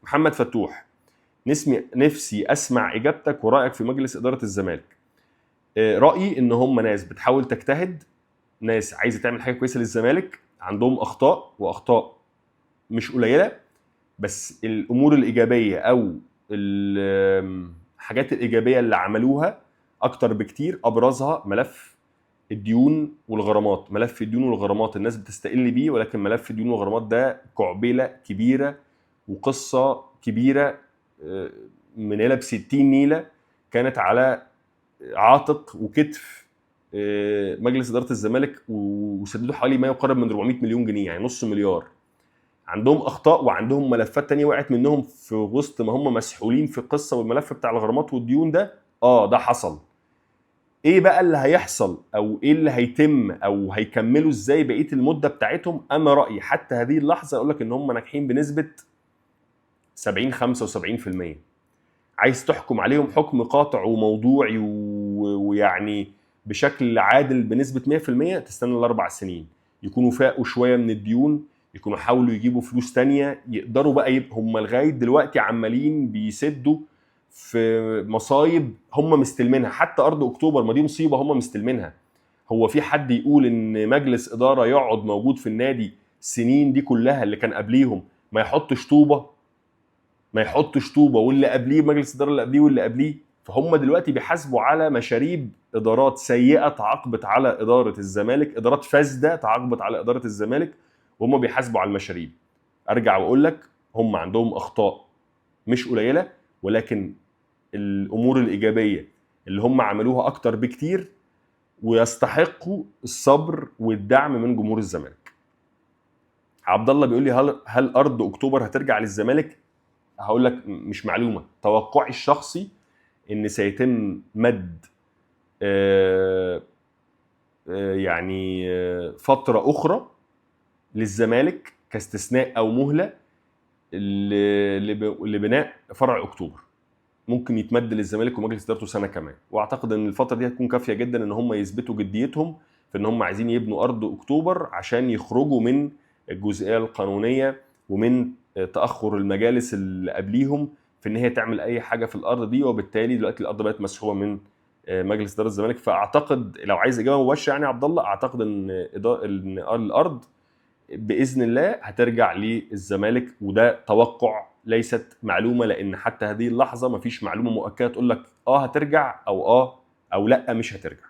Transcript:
محمد فتوح، نفسي اسمع اجابتك ورايك في مجلس اداره الزمالك. رايي ان هم ناس بتحاول تجتهد، ناس عايزه تعمل حاجه كويسه للزمالك، عندهم اخطاء واخطاء مش قليله، بس الامور الايجابيه او الحاجات الايجابيه اللي عملوها اكتر بكتير. ابرزها ملف الديون والغرامات. ملف الديون والغرامات الناس بتستقل بيه، ولكن ملف الديون والغرامات ده كعبيله كبيره وقصه كبيره منيله ب60 نيله كانت على عاتق وكتف مجلس اداره الزمالك، وسددوا حوالي ما يقارب من 400 مليون جنيه، يعني نص مليار. عندهم اخطاء وعندهم ملفات تانية وقعت منهم في وسط ما هم مسحولين في القصه والملف بتاع الغرامات والديون ده. ده حصل. ايه بقى اللي هيحصل او ايه اللي هيتم او هيكملوا ازاي بقيه المده بتاعتهم؟ انا رايي حتى هذه اللحظه اقول لك ان هم ناجحين بنسبه 70 75%. عايز تحكم عليهم حكم قاطع وموضوعي ويعني بشكل عادل بنسبه 100%، تستنى ال4 سنين يكونوا فاقوا شويه من الديون، يكونوا حاولوا يجيبوا فلوس تانية، يقدروا بقى هم لغايه دلوقتي عمالين بيسدوا في مصايب هم مستلمينها. حتى ارض اكتوبر، ما دي مصيبه هم مستلمينها. هو في حد يقول ان مجلس اداره يقعد موجود في النادي السنين دي كلها اللي كان قبليهم ما يحطش طوبه؟ ما يحطش طوبه، واللي قبليه مجلس الاداره اللي قبليه واللي قبليه. فهم دلوقتي بيحاسبوا على مشاريب ادارات سيئه تعاقبت على اداره الزمالك، ادارات فاسده تعاقبت على اداره الزمالك، وهم بيحاسبوا على المشاريب. ارجع واقول لك هم عندهم اخطاء مش قليله، ولكن الامور الايجابيه اللي هم عملوها اكتر بكتير، ويستحقوا الصبر والدعم من جمهور الزمالك. عبد الله بيقول لي هل ارض اكتوبر هترجع للزمالك؟ هقول لك مش معلومه، توقعي الشخصي ان سيتم مد يعني فتره اخرى للزمالك كاستثناء او مهله لبناء فرع اكتوبر. ممكن يتمد للزمالك ومجلس ادارته سنه كمان، واعتقد ان الفتره دي هتكون كافيه جدا ان هم يثبتوا جديتهم في ان هم عايزين يبنوا ارض اكتوبر عشان يخرجوا من الجزئيه القانونيه ومن تاخر المجالس اللي قبليهم في ان هي تعمل اي حاجه في الارض دي. وبالتالي دلوقتي الارض بقت مسحوبه من مجلس اداره الزمالك. فاعتقد لو عايز اجابه مباشره يعني عبد الله، اعتقد ان الارض باذن الله هترجع للزمالك، وده توقع ليست معلومه، لان حتى هذه اللحظه مفيش معلومه مؤكده تقول لك هترجع او لا مش هترجع.